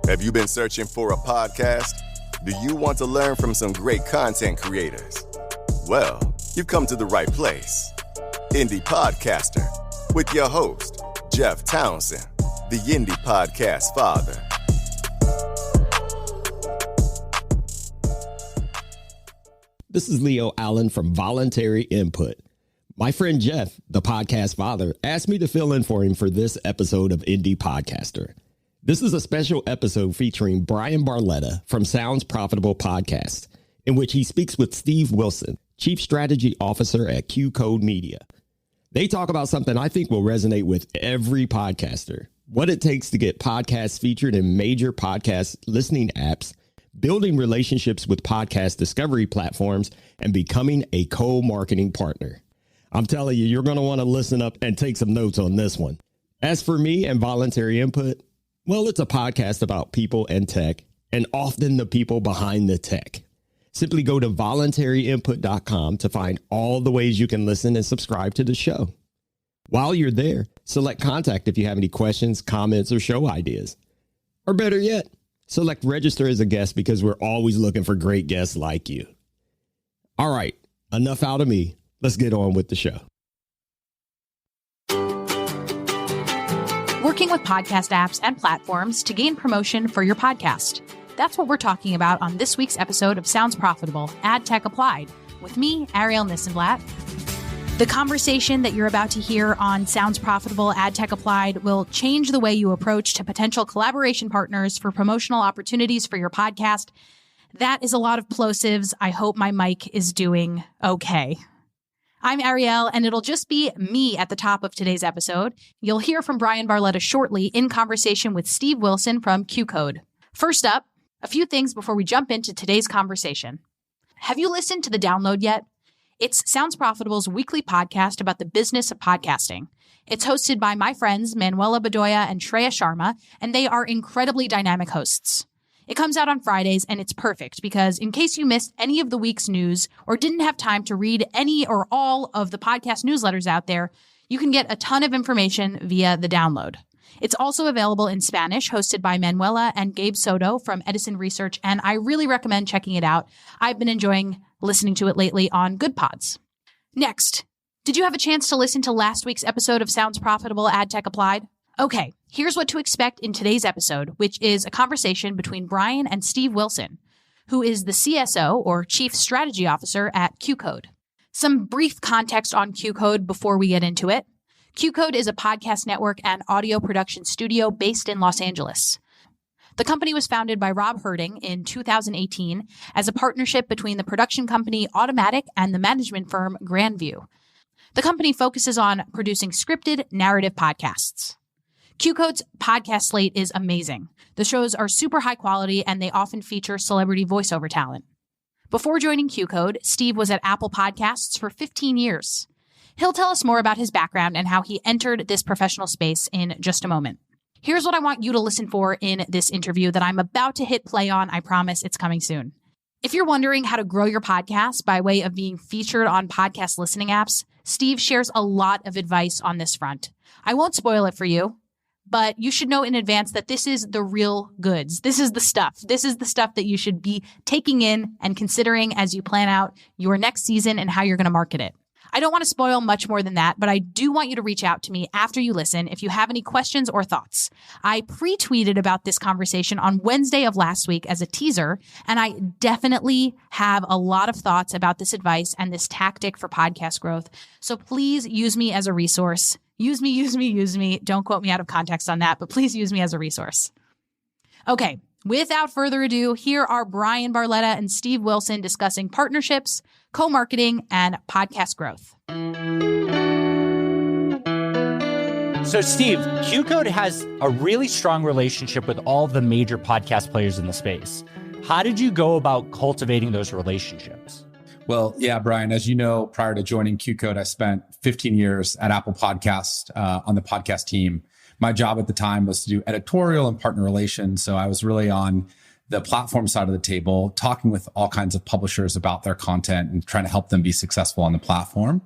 Have you been searching for a podcast? Do you want to learn from some great content creators? Well, you've come to the right place. Indie Podcaster with your host, Jeff Townsend, the Indie Podcast Father. This is Leo Allen from Voluntary Input. My friend Jeff, the podcast father, asked me to fill in for him for this episode of Indie Podcaster. This is a special episode featuring Bryan Barletta from Sounds Profitable Podcast, in which he speaks with Steve Wilson, Chief Strategy Officer at Q Code Media. They talk about something I think will resonate with every podcaster: what it takes to get podcasts featured in major podcast listening apps, building relationships with podcast discovery platforms, and becoming a co-marketing partner. I'm telling you, you're going to want to listen up and take some notes on this one. As for me and Voluntary Input, well, it's a podcast about people and tech, and often the people behind the tech. Simply go to voluntaryinput.com to find all the ways you can listen and subscribe to the show. While you're there, select contact if you have any questions, comments, or show ideas. Or better yet, select register as a guest, because we're always looking for great guests like you. All right, enough out of me. Let's get on with the show. Working with podcast apps and platforms to gain promotion for your podcast. That's what we're talking about on this week's episode of Sounds Profitable, Ad Tech Applied, with me, Ariel Nissenblatt. The conversation that you're about to hear on Sounds Profitable, Ad Tech Applied will change the way you approach to potential collaboration partners for promotional opportunities for your podcast. That is a lot of plosives. I hope my mic is doing okay. I'm Ariel, and it'll just be me at the top of today's episode. You'll hear from Bryan Barletta shortly in conversation with Steve Wilson from Q Code. First up, a few things before we jump into today's conversation. Have you listened to The Download yet? It's Sounds Profitable's weekly podcast about the business of podcasting. It's hosted by my friends Manuela Bedoya and Shreya Sharma, and they are incredibly dynamic hosts. It comes out on Fridays, and it's perfect because in case you missed any of the week's news or didn't have time to read any or all of the podcast newsletters out there, you can get a ton of information via The Download. It's also available in Spanish, hosted by Manuela and Gabe Soto from Edison Research, and I really recommend checking it out. I've been enjoying listening to it lately on Good Pods. Next, did you have a chance to listen to last week's episode of Sounds Profitable, Ad Tech Applied? Okay, here's what to expect in today's episode, which is a conversation between Bryan and Steve Wilson, who is the CSO, or Chief Strategy Officer, at Q Code. Some brief context on Q Code before we get into it. Q Code is a podcast network and audio production studio based in Los Angeles. The company was founded by Rob Herding in 2018 as a partnership between the production company Automatic and the management firm Grandview. The company focuses on producing scripted narrative podcasts. Q Code's podcast slate is amazing. The shows are super high quality, and they often feature celebrity voiceover talent. Before joining Q Code, Steve was at Apple Podcasts for 15 years. He'll tell us more about his background and how he entered this professional space in just a moment. Here's what I want you to listen for in this interview that I'm about to hit play on. I promise it's coming soon. If you're wondering how to grow your podcast by way of being featured on podcast listening apps, Steve shares a lot of advice on this front. I won't spoil it for you, but you should know in advance that this is the real goods. This is the stuff. This is the stuff that you should be taking in and considering as you plan out your next season and how you're going to market it. I don't want to spoil much more than that, but I do want you to reach out to me after you listen if you have any questions or thoughts. I pre-tweeted about this conversation on Wednesday of last week as a teaser, and I definitely have a lot of thoughts about this advice and this tactic for podcast growth. So please use me as a resource. Use me. Don't quote me out of context on that, but please use me as a resource. Okay, without further ado, here are Bryan Barletta and Steve Wilson discussing partnerships, co-marketing, and podcast growth. So Steve, Q Code has a really strong relationship with all the major podcast players in the space. How did you go about cultivating those relationships? Well, yeah, Bryan, as you know, prior to joining Q Code, I spent 15 years at Apple Podcast on the podcast team. My job at the time was to do editorial and partner relations. So I was really on the platform side of the table, talking with all kinds of publishers about their content and trying to help them be successful on the platform.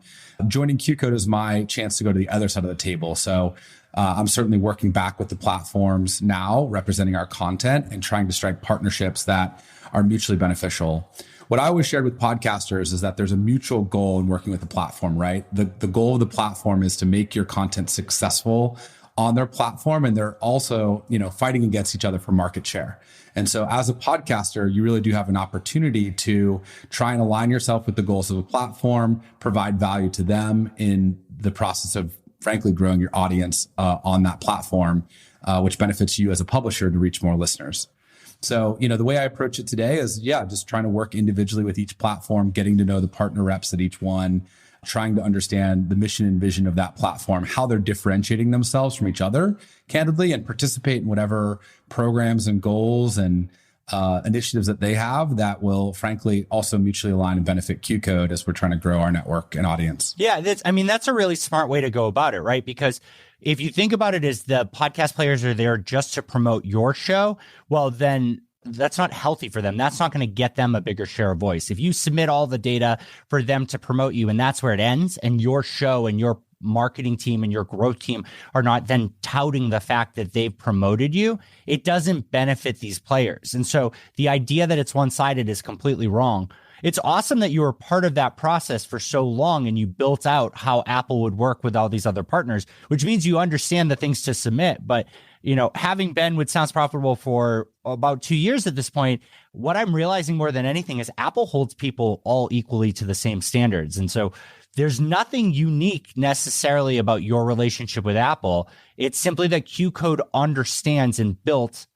Joining Q Code is my chance to go to the other side of the table. So I'm certainly working back with the platforms now, representing our content and trying to strike partnerships that are mutually beneficial. What I always shared with podcasters is that there's a mutual goal in working with the platform, right? The goal of the platform is to make your content successful on their platform. And they're also, fighting against each other for market share. And so as a podcaster, you really do have an opportunity to try and align yourself with the goals of a platform, provide value to them in the process of, frankly, growing your audience on that platform, which benefits you as a publisher to reach more listeners. So, the way I approach it today is, just trying to work individually with each platform, getting to know the partner reps at each one, trying to understand the mission and vision of that platform, how they're differentiating themselves from each other, candidly, and participate in whatever programs and goals and initiatives that they have that will, frankly, also mutually align and benefit Q Code as we're trying to grow our network and audience. Yeah, that's a really smart way to go about it, right? Because if you think about it as the podcast players are there just to promote your show, well, then that's not healthy for them. That's not going to get them a bigger share of voice. If you submit all the data for them to promote you and that's where it ends, and your show and your marketing team and your growth team are not then touting the fact that they've promoted you, it doesn't benefit these players. And so the idea that it's one-sided is completely wrong. It's awesome that you were part of that process for so long and you built out how Apple would work with all these other partners, which means you understand the things to submit. But, having been with Sounds Profitable for about 2 years at this point, what I'm realizing more than anything is Apple holds people all equally to the same standards. And so there's nothing unique necessarily about your relationship with Apple. It's simply that Q Code understands and built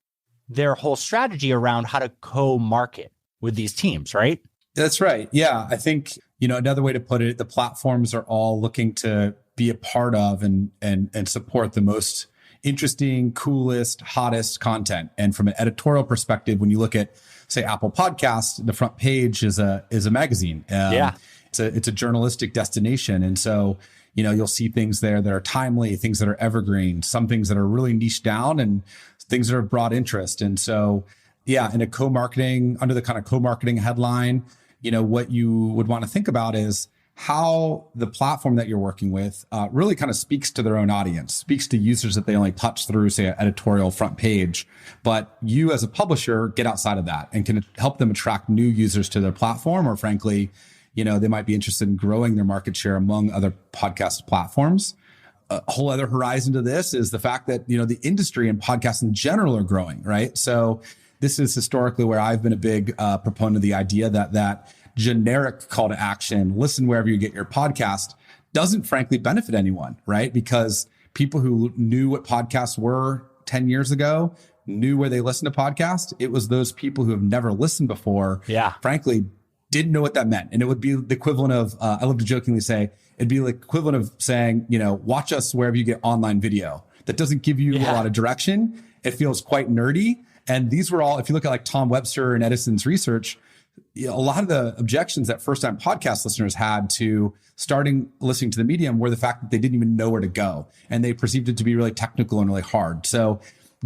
their whole strategy around how to co-market with these teams, right? That's right. Yeah. I think, another way to put it, the platforms are all looking to be a part of and support the most interesting, coolest, hottest content. And from an editorial perspective, when you look at, say, Apple Podcasts, the front page is a magazine. It's a journalistic destination. And so, you'll see things there that are timely, things that are evergreen, some things that are really niche down and things that have broad interest. And so, in a co-marketing, under the kind of co-marketing headline, what you would want to think about is how the platform that you're working with really kind of speaks to their own audience, speaks to users that they only touch through, say, an editorial front page. But you as a publisher get outside of that and can help them attract new users to their platform, or frankly, they might be interested in growing their market share among other podcast platforms. A whole other horizon to this is the fact that, the industry and podcasts in general are growing, right? So this is historically where I've been a big proponent of the idea that generic call to action, listen wherever you get your podcast, doesn't frankly benefit anyone, right? Because people who knew what podcasts were 10 years ago knew where they listened to podcasts. It was those people who have never listened before, frankly, didn't know what that meant. And it would be the equivalent of, I love to jokingly say, it'd be the equivalent of saying, watch us wherever you get online video. That doesn't give you a lot of direction. It feels quite nerdy. And these were all, if you look at like Tom Webster and Edison's research, a lot of the objections that first-time podcast listeners had to starting listening to the medium were the fact that they didn't even know where to go. And they perceived it to be really technical and really hard. So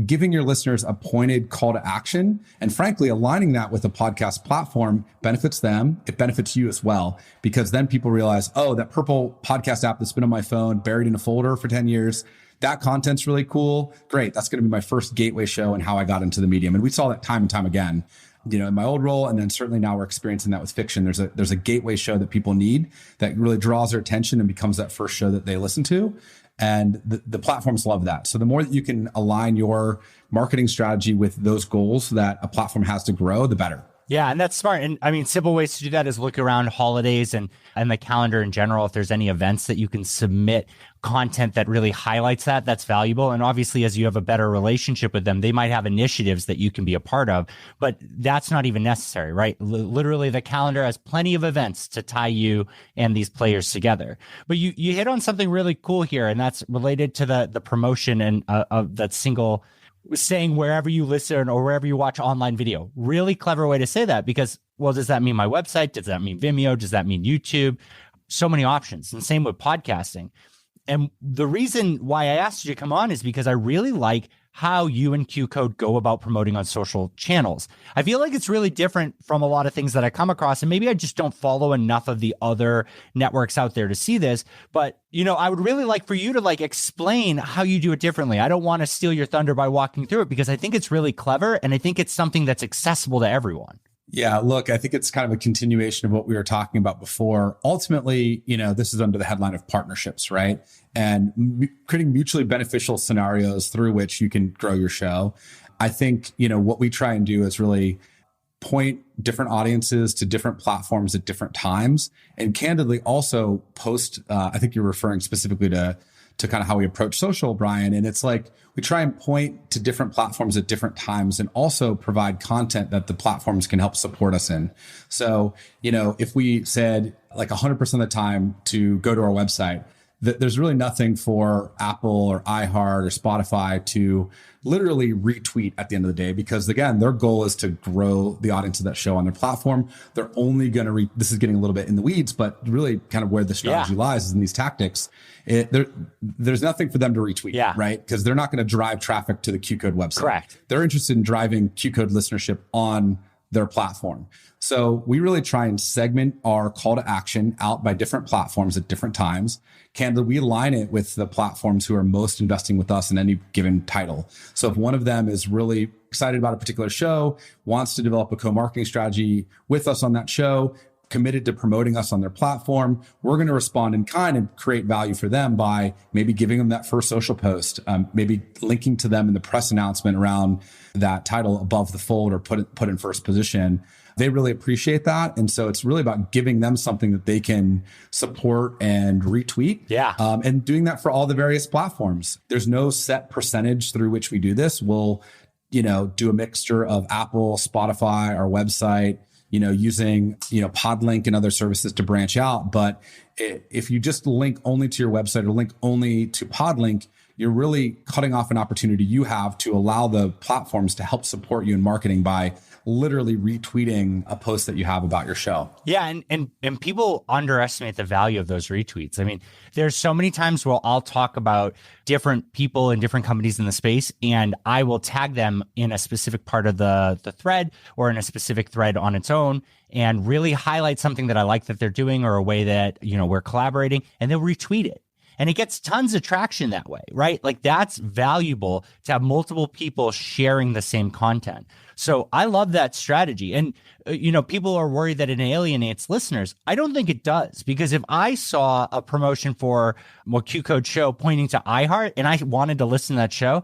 giving your listeners a pointed call to action and frankly, aligning that with a podcast platform benefits them. It benefits you as well, because then people realize, oh, that purple podcast app that's been on my phone, buried in a folder for 10 years, that content's really cool. Great. That's going to be my first gateway show and how I got into the medium. And we saw that time and time again, in my old role. And then certainly now we're experiencing that with fiction. There's a gateway show that people need that really draws their attention and becomes that first show that they listen to. And the platforms love that. So the more that you can align your marketing strategy with those goals that a platform has to grow, the better. Yeah, and that's smart. And I mean, simple ways to do that is look around holidays and the calendar in general. If there's any events that you can submit content that really highlights that, that's valuable. And obviously, as you have a better relationship with them, they might have initiatives that you can be a part of, but that's not even necessary, right? Literally, the calendar has plenty of events to tie you and these players together. But you hit on something really cool here, and that's related to the promotion and of that single saying wherever you listen or wherever you watch online video. Really clever way to say that, because, well, does that mean my website? Does that mean Vimeo? Does that mean YouTube? So many options. And same with podcasting. And the reason why I asked you to come on is because I really like how you and Q Code go about promoting on social channels. I feel like it's really different from a lot of things that I come across, and maybe I just don't follow enough of the other networks out there to see this, but I would really like for you to explain how you do it differently. I don't want to steal your thunder by walking through it because I think it's really clever and I think it's something that's accessible to everyone. Yeah, look, I think it's kind of a continuation of what we were talking about before. Ultimately, this is under the headline of partnerships, right? And creating mutually beneficial scenarios through which you can grow your show. I think, what we try and do is really point different audiences to different platforms at different times, and candidly also post, I think you're referring specifically to kind of how we approach social, Bryan. And it's like, we try and point to different platforms at different times and also provide content that the platforms can help support us in. So, if we said 100% of the time to go to our website, there's really nothing for Apple or iHeart or Spotify to literally retweet at the end of the day, because again, their goal is to grow the audience of that show on their platform. They're only going to this is getting a little bit in the weeds, but really kind of where the strategy lies is in these tactics. There's nothing for them to retweet, right? Because they're not going to drive traffic to the Q Code website. Correct. They're interested in driving Q Code listenership on their platform. So we really try and segment our call to action out by different platforms at different times. We align it with the platforms who are most investing with us in any given title. So if one of them is really excited about a particular show, wants to develop a co-marketing strategy with us on that show, committed to promoting us on their platform, we're going to respond in kind and create value for them by maybe giving them that first social post, maybe linking to them in the press announcement around that title above the fold or put in first position. They really appreciate that. And so it's really about giving them something that they can support and retweet. Yeah. And doing that for all the various platforms. There's no set percentage through which we do this. We'll, do a mixture of Apple, Spotify, our website, using, Podlink and other services to branch out. But if you just link only to your website or link only to Podlink, you're really cutting off an opportunity you have to allow the platforms to help support you in marketing by literally retweeting a post that you have about your show. Yeah. And people underestimate the value of those retweets. I mean, there's so many times where I'll talk about different people and different companies in the space, and I will tag them in a specific part of the thread or in a specific thread on its own and really highlight something that I like that they're doing or a way that, we're collaborating, and they'll retweet it. And it gets tons of traction that way, right? That's valuable to have multiple people sharing the same content. So I love that strategy. And, people are worried that it alienates listeners. I don't think it does, because if I saw a promotion for a Q Code show pointing to iHeart and I wanted to listen to that show,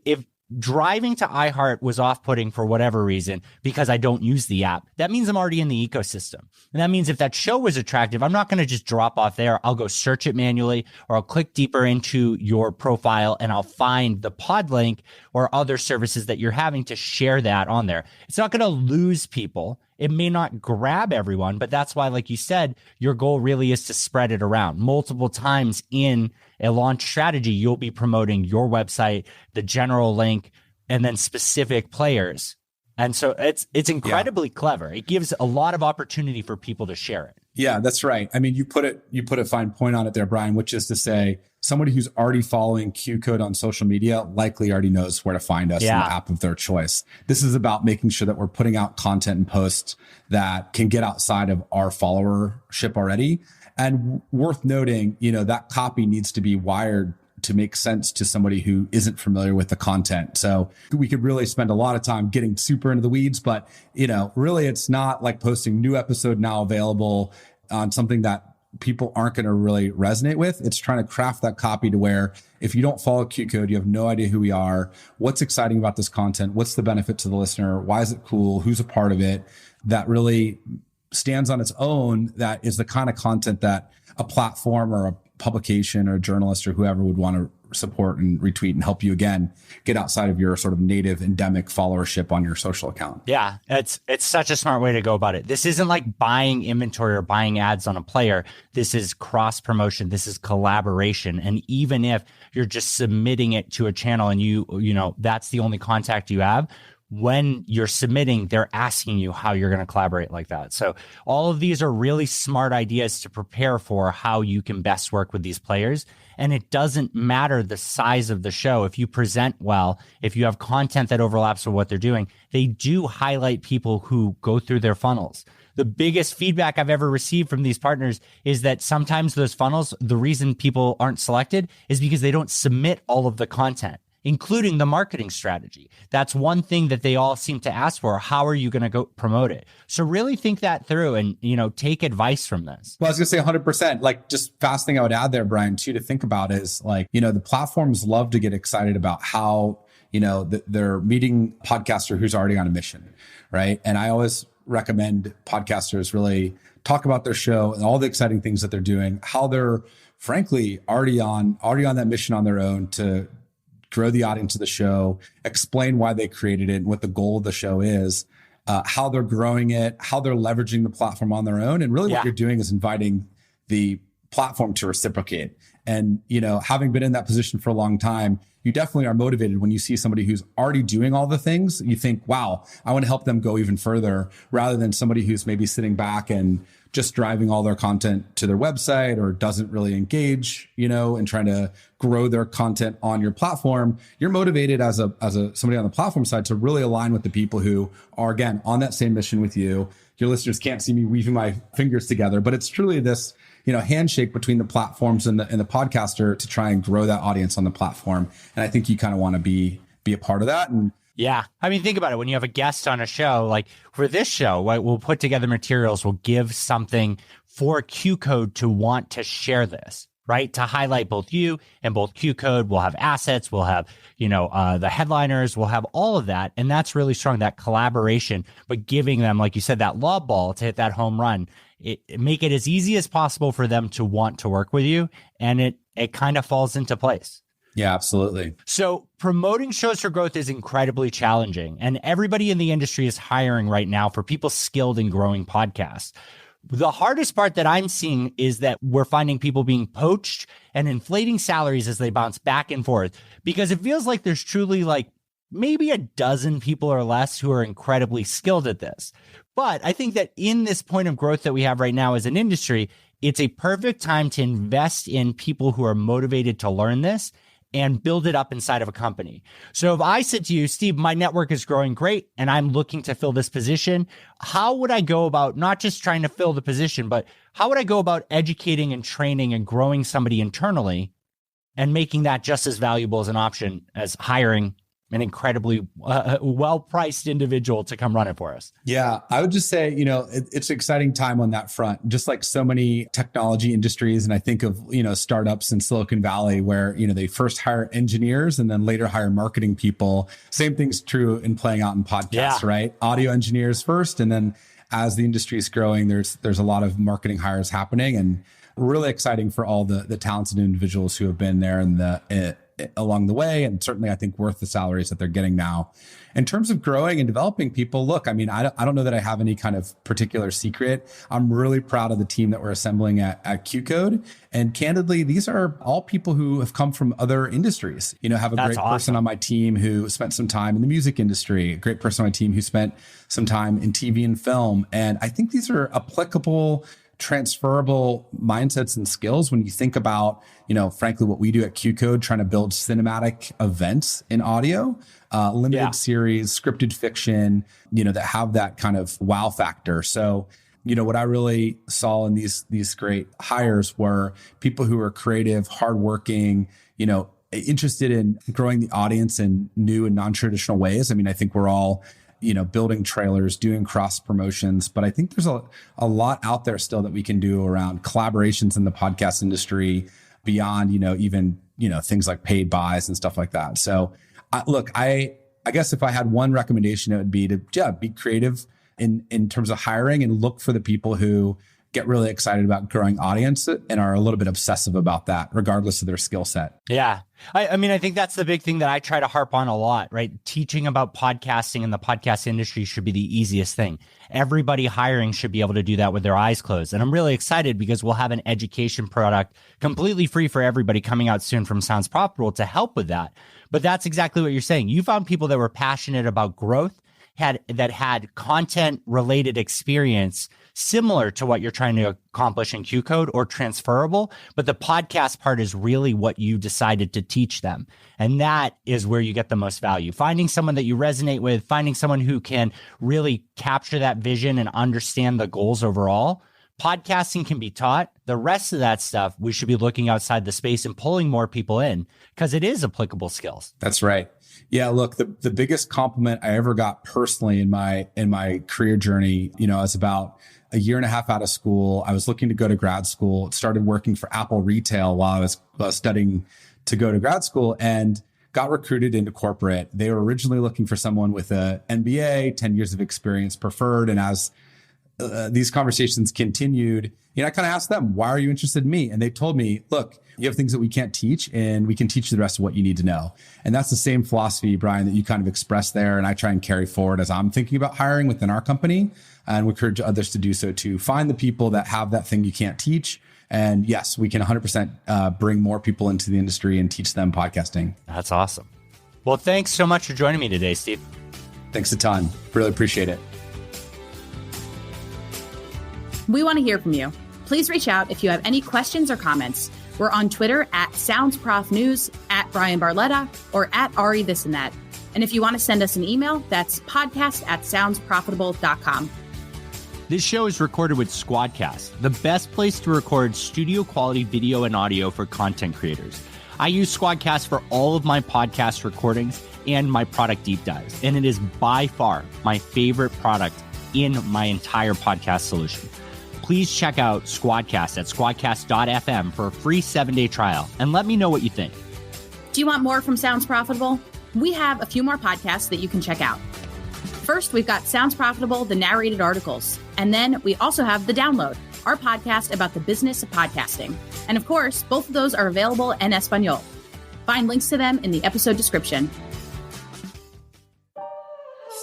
if driving to iHeart was off-putting for whatever reason because I don't use the app, that means I'm already in the ecosystem. And that means if that show was attractive, I'm not going to just drop off there. I'll go search it manually, or I'll click deeper into your profile and I'll find the pod link or other services that you're having to share that on there. It's not going to lose people. It may not grab everyone, but that's why, like you said, your goal really is to spread it around. Multiple times in a launch strategy, you'll be promoting your website, the general link, and then specific players. And so it's incredibly clever. It gives a lot of opportunity for people to share it. Yeah, that's right. I mean, you put a fine point on it there, Bryan, which is to say somebody who's already following Q Code on social media likely already knows where to find us in the app of their choice. This is about making sure that we're putting out content and posts that can get outside of our followership already. And worth noting, that copy needs to be wired to make sense to somebody who isn't familiar with the content. So we could really spend a lot of time getting super into the weeds, but really it's not like posting new episode now available on something that people aren't going to really resonate with. It's trying to craft that copy to where if you don't follow Q Code, you have no idea who we are, what's exciting about this content, what's the benefit to the listener, why is it cool, who's a part of it, that really stands on its own, that is the kind of content that a platform or a publication or a journalist or whoever would want to support and retweet and help you, again, get outside of your sort of native endemic followership on your social account. Yeah, it's such a smart way to go about it. This isn't like buying inventory or buying ads on a player. This is cross promotion. This is collaboration. And even if you're just submitting it to a channel and you know, that's the only contact you have, when you're submitting, they're asking you how you're going to collaborate like that. So all of these are really smart ideas to prepare for how you can best work with these players. And it doesn't matter the size of the show. If you present well, if you have content that overlaps with what they're doing, they do highlight people who go through their funnels. The biggest feedback I've ever received from these partners is that sometimes those funnels, the reason people aren't selected is because they don't submit all of the content, including the marketing strategy. That's one thing that they all seem to ask for. How are you going to go promote it? So really think that through and, take advice from this. Well, I was going to say 100%. Like, just fast thing I would add there, Bryan, too, to think about is like, the platforms love to get excited about how, they're meeting a podcaster who's already on a mission, right? And I always recommend podcasters really talk about their show and all the exciting things that they're doing, how they're frankly already on that mission on their own to grow the audience of the show, explain why they created it and what the goal of the show is, how they're growing it, how they're leveraging the platform on their own. And really what you're doing is inviting the platform to reciprocate. And, having been in that position for a long time, you definitely are motivated when you see somebody who's already doing all the things. You think, wow, I want to help them go even further, rather than somebody who's maybe sitting back and just driving all their content to their website or doesn't really engage, and trying to grow their content on your platform. You're motivated as a somebody on the platform side to really align with the people who are, again, on that same mission with you. Your listeners can't see me weaving my fingers together, but it's truly this, handshake between the platforms and the podcaster to try and grow that audience on the platform. And I think you kind of want to be a part of that. And yeah. I mean, think about it. When you have a guest on a show, like for this show, right, we'll put together materials, we'll give something for Q Code to want to share this, right? To highlight both you and both Q Code. We'll have assets, we'll have, the headliners, we'll have all of that. And that's really strong, that collaboration, but giving them, like you said, that lob ball to hit that home run. It make it as easy as possible for them to want to work with you. And it kind of falls into place. Yeah, absolutely. So promoting shows for growth is incredibly challenging. And everybody in the industry is hiring right now for people skilled in growing podcasts. The hardest part that I'm seeing is that we're finding people being poached and inflating salaries as they bounce back and forth, because it feels like there's truly like maybe a dozen people or less who are incredibly skilled at this. But I think that in this point of growth that we have right now as an industry, it's a perfect time to invest in people who are motivated to learn this and build it up inside of a company. So if I said to you, Steve, my network is growing great and I'm looking to fill this position, how would I go about not just trying to fill the position, but how would I go about educating and training and growing somebody internally and making that just as valuable as an option as hiring an incredibly well-priced individual to come run it for us? Yeah, I would just say, it's an exciting time on that front, just like so many technology industries. And I think of, startups in Silicon Valley where, they first hire engineers and then later hire marketing people. Same thing's true in playing out in podcasts, right? Audio engineers first. And then as the industry is growing, there's a lot of marketing hires happening, and really exciting for all the talented individuals who have been there along the way, and certainly I think worth the salaries that they're getting now. In terms of growing and developing people, look, I mean, I don't know that I have any kind of particular secret. I'm really proud of the team that we're assembling at Q Code. And candidly, these are all people who have come from other industries. Have a great person on my team who spent some time in the music industry, a great person on my team who spent some time in TV and film. And I think these are applicable, transferable mindsets and skills when you think about, frankly, what we do at Q Code, trying to build cinematic events in audio, limited series, scripted fiction, that have that kind of wow factor. So, what I really saw in these great hires were people who are creative, hardworking, interested in growing the audience in new and non-traditional ways. I mean, I think we're all building trailers, doing cross promotions. But I think there's a lot out there still that we can do around collaborations in the podcast industry beyond, even, things like paid buys and stuff like that. So I guess if I had one recommendation, it would be to be creative in terms of hiring and look for the people who get really excited about growing audience and are a little bit obsessive about that, regardless of their skill set. Yeah. I mean, I think that's the big thing that I try to harp on a lot, right? Teaching about podcasting and the podcast industry should be the easiest thing. Everybody hiring should be able to do that with their eyes closed. And I'm really excited because we'll have an education product completely free for everybody coming out soon from Sounds Profitable to help with that. But that's exactly what you're saying. You found people that were passionate about growth that had content related experience similar to what you're trying to accomplish in Q Code or transferable, but the podcast part is really what you decided to teach them. And that is where you get the most value. Finding someone that you resonate with, finding someone who can really capture that vision and understand the goals overall. Podcasting can be taught. The rest of that stuff, we should be looking outside the space and pulling more people in because it is applicable skills. That's right. Yeah, look, the biggest compliment I ever got personally in my career journey, I was about a year and a half out of school. I was looking to go to grad school, started working for Apple retail while I was studying to go to grad school, and got recruited into corporate. They were originally looking for someone with an MBA, 10 years of experience preferred. And as these conversations continued, I kind of asked them, why are you interested in me? And they told me, look, you have things that we can't teach, and we can teach you the rest of what you need to know. And that's the same philosophy, Bryan, that you kind of expressed there. And I try and carry forward as I'm thinking about hiring within our company, and we encourage others to do so too. Find the people that have that thing you can't teach. And yes, we can 100% bring more people into the industry and teach them podcasting. That's awesome. Well, thanks so much for joining me today, Steve. Thanks a ton. Really appreciate it. We want to hear from you. Please reach out if you have any questions or comments. We're on Twitter at SoundsProfNews, at Bryan Barletta, or at Ari This and That. And if you want to send us an email, that's podcast@soundsprofitable.com. This show is recorded with Squadcast, the best place to record studio quality video and audio for content creators. I use Squadcast for all of my podcast recordings and my product deep dives, and it is by far my favorite product in my entire podcast solution. Please check out Squadcast at squadcast.fm for a free 7-day trial and let me know what you think. Do you want more from Sounds Profitable? We have a few more podcasts that you can check out. First, we've got Sounds Profitable, the narrated articles. And then we also have The Download, our podcast about the business of podcasting. And of course, both of those are available en Espanol. Find links to them in the episode description.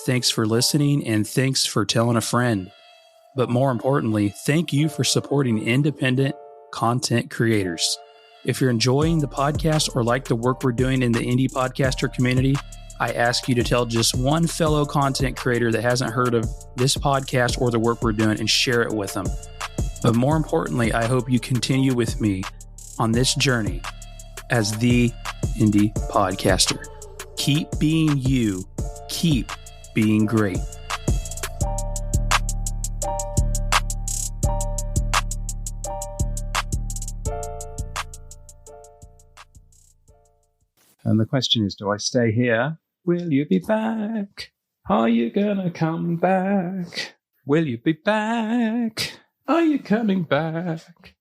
Thanks for listening, and thanks for telling a friend. But more importantly, thank you for supporting independent content creators. If you're enjoying the podcast or like the work we're doing in the indie podcaster community, I ask you to tell just one fellow content creator that hasn't heard of this podcast or the work we're doing and share it with them. But more importantly, I hope you continue with me on this journey as the indie podcaster. Keep being you. Keep being great. And the question is, do I stay here? Will you be back? Are you gonna come back? Will you be back? Are you coming back?